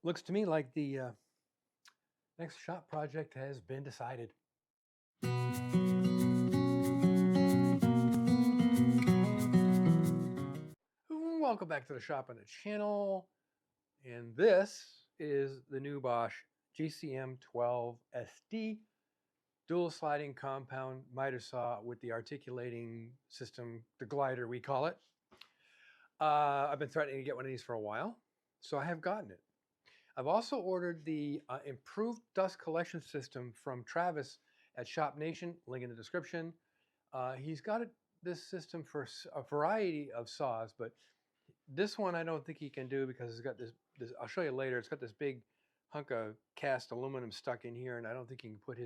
Looks to me like the next shop project has been decided. Welcome back to the shop on the channel. And this is the new Bosch GCM12SD dual sliding compound miter saw with the articulating system, the glider we call it. I've been threatening to get one of these for a while, so I have gotten it. I've also ordered the improved dust collection system from Travis at Shop Nation, link in the description. He's got this system for a variety of saws, but this one I don't think he can do because it's got this I'll show you later, it's got this big hunk of cast aluminum stuck in here, and I don't think he can put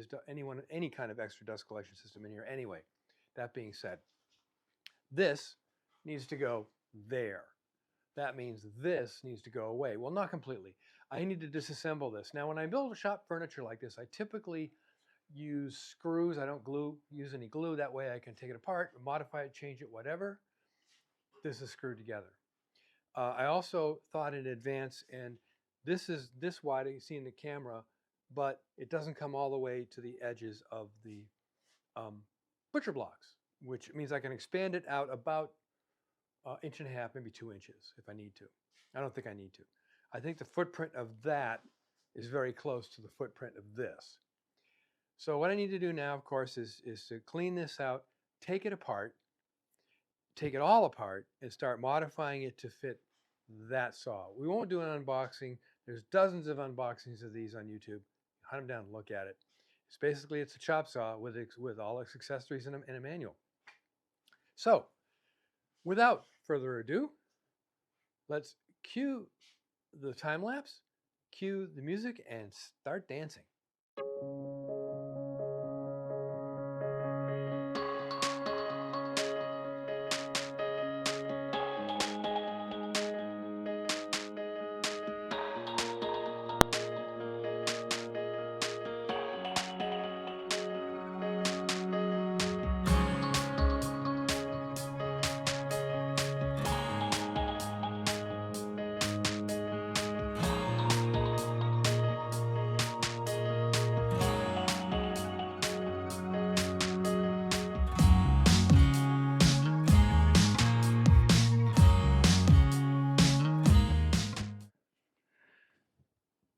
any kind of extra dust collection system in here anyway. That being said, this needs to go there. That means this needs to go away. Well, not completely. I need to disassemble this. Now, when I build shop furniture like this, I typically use screws. I don't use any glue. That way I can take it apart, modify it, change it, whatever. This is screwed together. I also thought in advance, and this is this wide, you see in the camera, but it doesn't come all the way to the edges of the butcher blocks, which means I can expand it out about 1.5 inches, maybe 2 inches if I need to. I don't think I need to. I think the footprint of that is very close to the footprint of this. So what I need to do now, of course, is to clean this out, take it apart, take it all apart, and start modifying it to fit that saw. We won't do an unboxing. There's dozens of unboxings of these on YouTube. Hunt them down and look at it. It's a chop saw with all its accessories and a manual. So, without further ado, let's cue the time lapse, cue the music, and start dancing.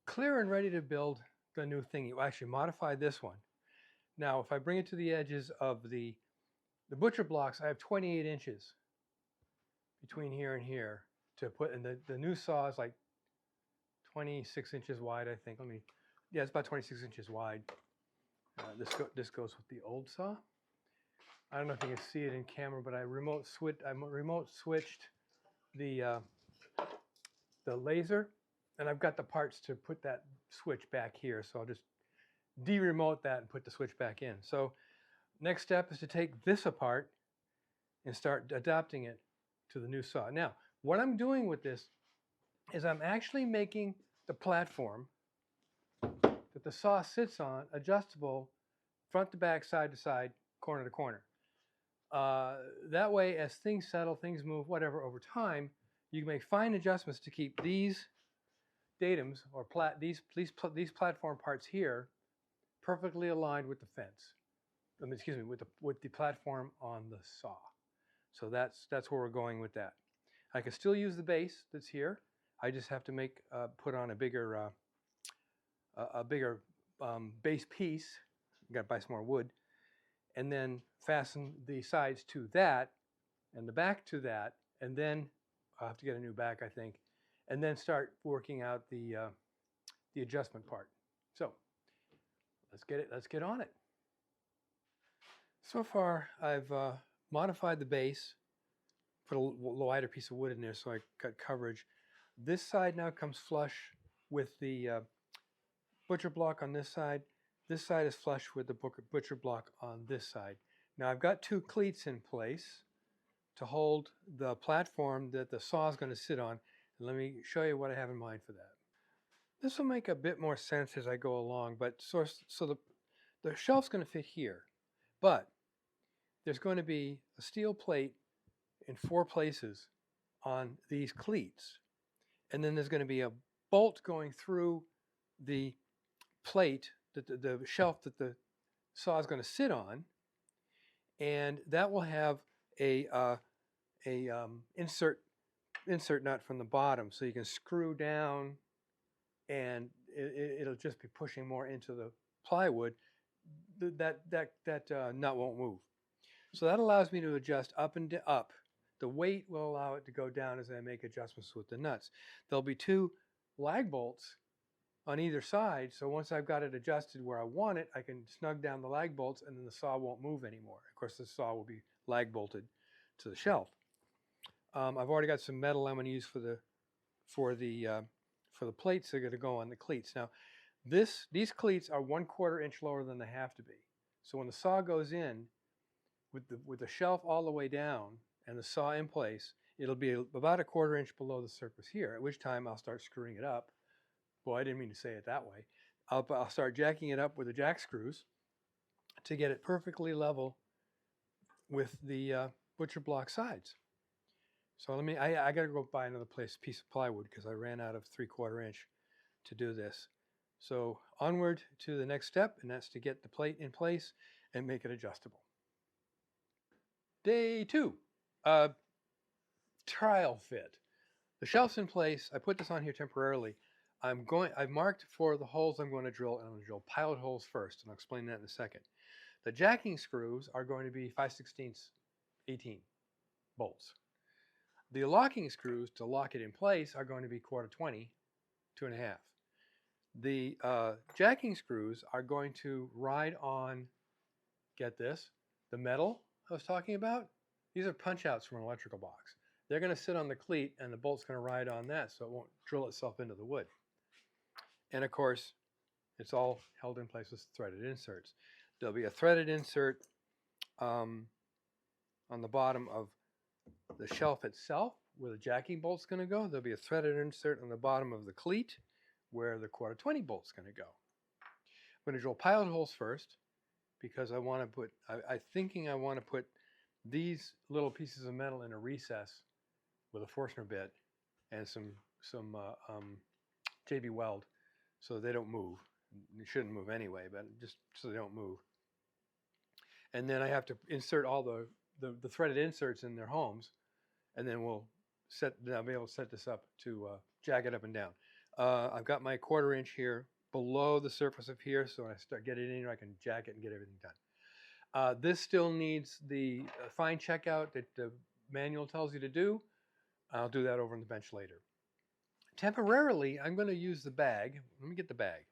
Clear and ready to build the new thing. You actually modify this one. Now, if I bring it to the edges of the butcher blocks, I have 28 inches between here and here to put in. The new saw is like 26 inches wide, I think. Yeah, it's about 26 inches wide. This goes with the old saw. I don't know if you can see it in camera, but I remote switched the laser, and I've got the parts to put that switch back here. So I'll just de-remote that and put the switch back in. So next step is to take this apart and start adapting it to the new saw. Now, what I'm doing with this is I'm actually making the platform that the saw sits on adjustable front to back, side to side, corner to corner. That way, as things settle, things move, whatever, over time, you can make fine adjustments to keep these datums or these platform parts here perfectly aligned with the fence. Excuse me, with the platform on the saw. So that's where we're going with that. I can still use the base that's here. I just have to put on a bigger base piece. You got to buy some more wood, and then fasten the sides to that and the back to that, and then I'll have to get a new back, I think, and then start working out the adjustment part. So let's get on it. So far, I've modified the base, put a wider piece of wood in there so I got coverage. This side now comes flush with the butcher block on this side. This side is flush with the butcher block on this side. Now I've got two cleats in place to hold the platform that the saw is going to sit on. And let me show you what I have in mind for that. This will make a bit more sense as I go along, but so the shelf's going to fit here, but there's going to be a steel plate in 4 places on these cleats. And then there's going to be a bolt going through the plate, the shelf that the saw is going to sit on, and that will have a insert nut from the bottom, so you can screw down, and it'll just be pushing more into the plywood. That nut won't move. So that allows me to adjust up and up. The weight will allow it to go down as I make adjustments with the nuts. There'll be 2 lag bolts on either side, so once I've got it adjusted where I want it, I can snug down the lag bolts, and then the saw won't move anymore. Of course, the saw will be lag bolted to the shelf. I've already got some metal I'm going to use for the plates that are going to go on the cleats. Now, these cleats are 1/4 inch lower than they have to be. So when the saw goes in, with the shelf all the way down and the saw in place, it'll be about 1/4 inch below the surface here, at which time I'll start screwing it up. Boy, I didn't mean to say it that way. I'll start jacking it up with the jack screws to get it perfectly level with the butcher block sides. So I got to go buy another piece of plywood because I ran out of 3/4 inch to do this. So onward to the next step, and that's to get the plate in place and make it adjustable. Day 2, trial fit. The shelf's in place. I put this on here temporarily. I've marked for the holes I'm going to drill, and I'm going to drill pilot holes first, and I'll explain that in a second. The jacking screws are going to be 5/16 18 bolts. The locking screws to lock it in place are going to be 1/4 20, 2.5. The jacking screws are going to ride on, get this, the metal I was talking about. These are punch outs from an electrical box. They're going to sit on the cleat, and the bolt's going to ride on that, so it won't drill itself into the wood. And of course, it's all held in place with threaded inserts. There'll be a threaded insert on the bottom of the shelf itself where the jacking bolt's going to go. There'll be a threaded insert on the bottom of the cleat where the 1/4 20 bolt's going to go. I'm going to drill pilot holes first because I want to put, I'm thinking I want to put these little pieces of metal in a recess with a Forstner bit and some JB weld so they don't move. They shouldn't move anyway, but just so they don't move. And then I have to insert all the threaded inserts in their homes, and then I'll be able to set this up to jack it up and down. I've got my 1/4 inch here below the surface of here, so when I start getting it in, I can jack it and get everything done. This still needs the fine checkout that the manual tells you to do. I'll do that over on the bench later. Temporarily, I'm going to use the bag. Let me get the bag.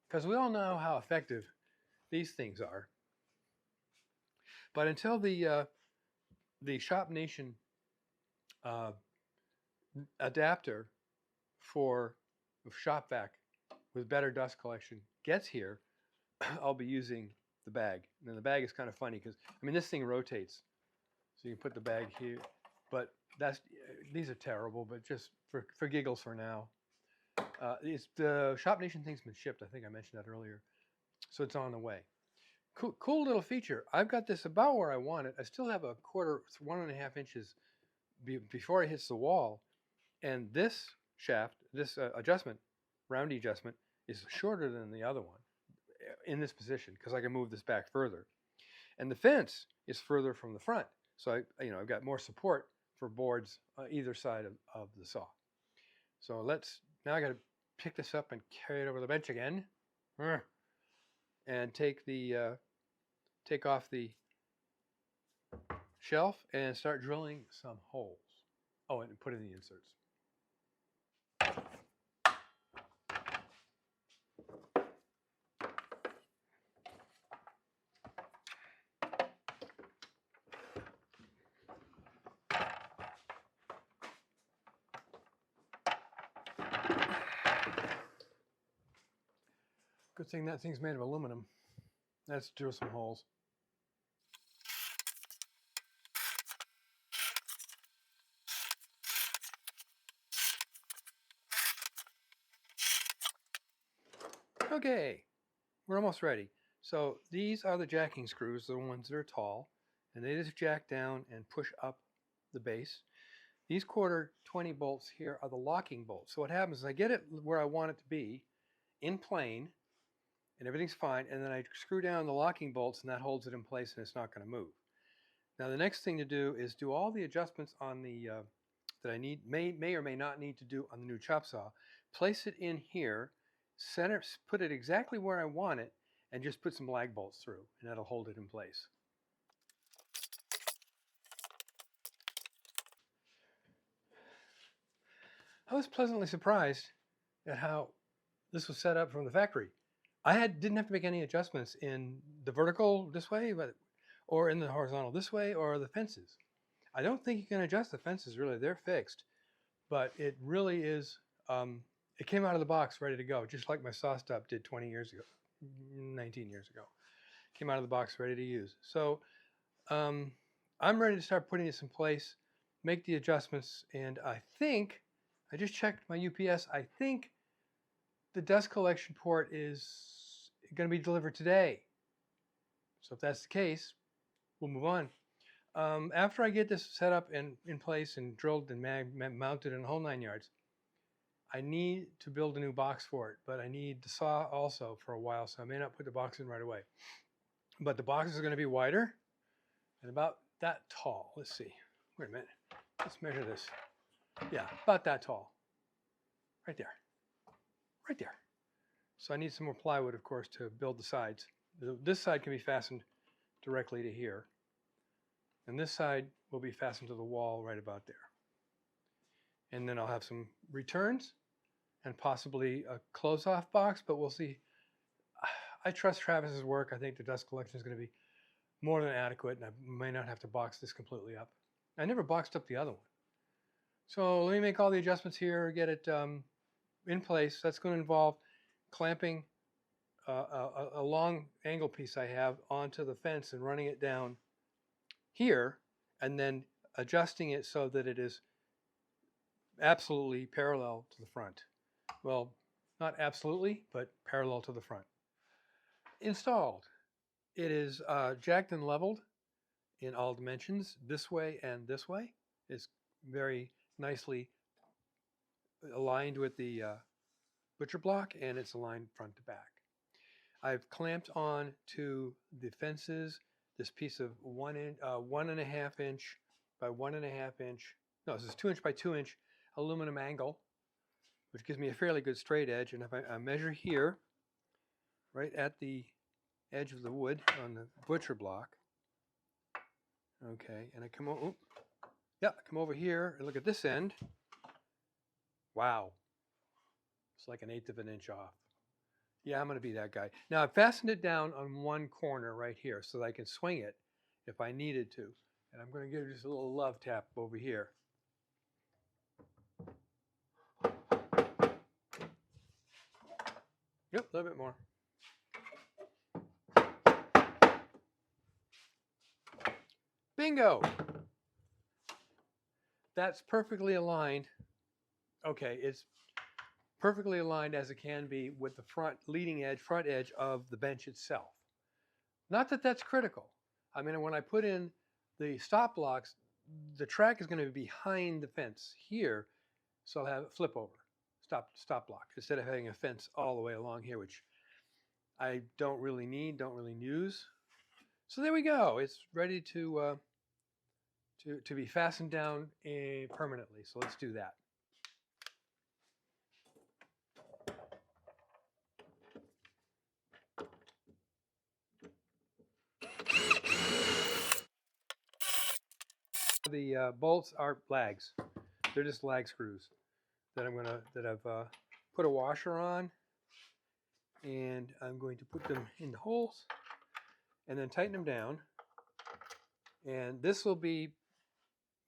Because we all know how effective these things are. But until the Shop Nation adapter for shop vac with better dust collection gets here, I'll be using the bag. And the bag is kind of funny because, I mean, this thing rotates. So you can put the bag here. But these are terrible, but just for giggles for now. The Shop Nation thing's been shipped. I think I mentioned that earlier. So it's on the way. Cool little feature. I've got this about where I want it. I still have 1.5 inches before it hits the wall. And this shaft, this adjustment, roundy adjustment, is shorter than the other one in this position because I can move this back further. And the fence is further from the front. So I've got more support for boards on either side of the saw. So now I got to pick this up and carry it over the bench again, and take off the shelf and start drilling some holes. Oh, and put in the inserts. Good thing that thing's made of aluminum. Let's drill some holes. Okay, we're almost ready. So these are the jacking screws, the ones that are tall, and they just jack down and push up the base. These quarter 20 bolts here are the locking bolts. So what happens is I get it where I want it to be in plane, and everything's fine, and then I screw down the locking bolts, and that holds it in place, and it's not going to move. Now the next thing to do is do all the adjustments on the that I may or may not need to do on the new chop saw. Place it in here, put it exactly where I want it, and just put some lag bolts through, and that'll hold it in place. I was pleasantly surprised at how this was set up from the factory. I didn't have to make any adjustments in the vertical this way, or in the horizontal this way, or the fences. I don't think you can adjust the fences really, they're fixed, but it really is, it came out of the box ready to go, just like my saw stop did 20 years ago, 19 years ago. Came out of the box ready to use. So I'm ready to start putting this in place, make the adjustments, and I think, I just checked my UPS, I think the dust collection port is going to be delivered today. So if that's the case, we'll move on. After I get this set up and in place and drilled and mounted in the whole 9 yards, I need to build a new box for it, but I need the saw also for a while, so I may not put the box in right away. But the box is going to be wider and about that tall. Let's see. Wait a minute. Let's measure this. Yeah, about that tall. Right there. Right there. So I need some more plywood, of course, to build the sides. This side can be fastened directly to here. And this side will be fastened to the wall right about there. And then I'll have some returns and possibly a close-off box, but we'll see. I trust Travis's work. I think the dust collection is going to be more than adequate, and I may not have to box this completely up. I never boxed up the other one. So let me make all the adjustments here, get it in place. That's going to involve clamping a long angle piece I have onto the fence and running it down here, and then adjusting it so that it is absolutely parallel to the front. Well, not absolutely, but parallel to the front. Installed. It is jacked and leveled in all dimensions, this way and this way. It's very nicely aligned with the butcher block, and it's aligned front to back. I've clamped on to the fences this piece of 1.5 inch by 1.5 inch, no, this is 2 inch by 2 inch aluminum angle, which gives me a fairly good straight edge. And if I measure here, right at the edge of the wood on the butcher block, okay, and I come over here and look at this end. Wow, it's like 1/8 of an inch off. Yeah, I'm going to be that guy. Now, I've fastened it down on one corner right here so that I can swing it if I needed to. And I'm going to give just a little love tap over here. Yep, a little bit more. Bingo! That's perfectly aligned. Okay, it's perfectly aligned as it can be with the front edge of the bench itself. Not that that's critical. I mean, when I put in the stop blocks, the track is going to be behind the fence here, so I'll have it flip over, stop block, instead of having a fence all the way along here, which I don't really need, don't really use. So there we go. It's ready to be fastened down permanently. So let's do that. The bolts are lags. They're just lag screws that I've put a washer on, and I'm going to put them in the holes and then tighten them down. And this will be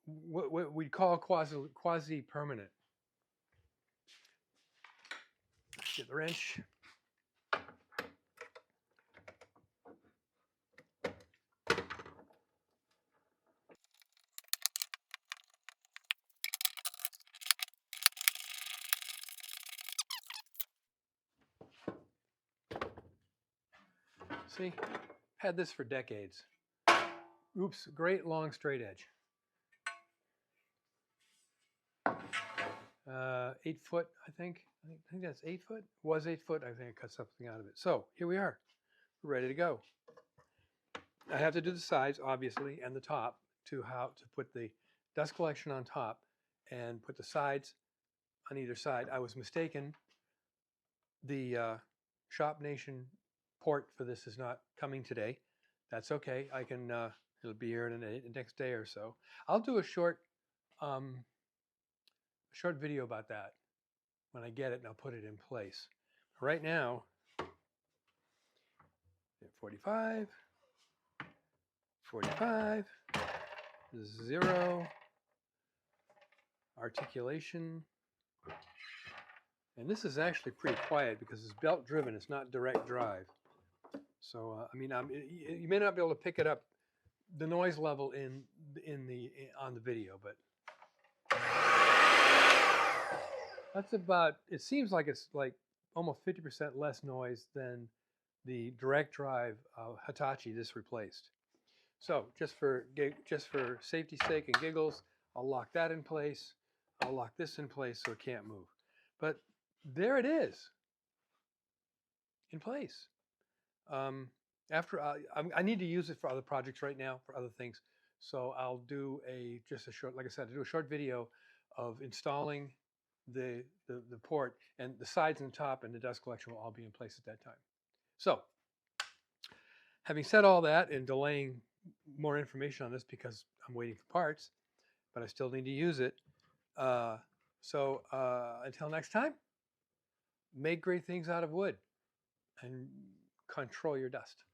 what we call quasi-permanent. Get the wrench. See, had this for decades. Oops, great long straight edge. 8 foot, I think. I think that's 8 foot. Was 8 foot. I think I cut something out of it. So here we are. We're ready to go. I have to do the sides, obviously, and the top to put the dust collection on top and put the sides on either side. I was mistaken. The Shop Nation port for this is not coming today. That's okay. I can. It'll be here in the next day or so. I'll do a short video about that when I get it, and I'll put it in place. Right now, 45, 45, 0, articulation. And this is actually pretty quiet because it's belt driven. It's not direct drive. So I mean, you may not be able to pick it up, the noise level on the video, but that's about. It seems like it's like almost 50% less noise than the direct drive Hitachi this replaced. So just for safety's sake and giggles, I'll lock that in place. I'll lock this in place so it can't move. But there it is, in place. After I need to use it for other projects right now, for other things. So I'll do just a short, like I said, I'll do a short video of installing the port, and the sides and top and the dust collection will all be in place at that time. So having said all that and delaying more information on this because I'm waiting for parts, but I still need to use it. So until next time, make great things out of wood and control your dust.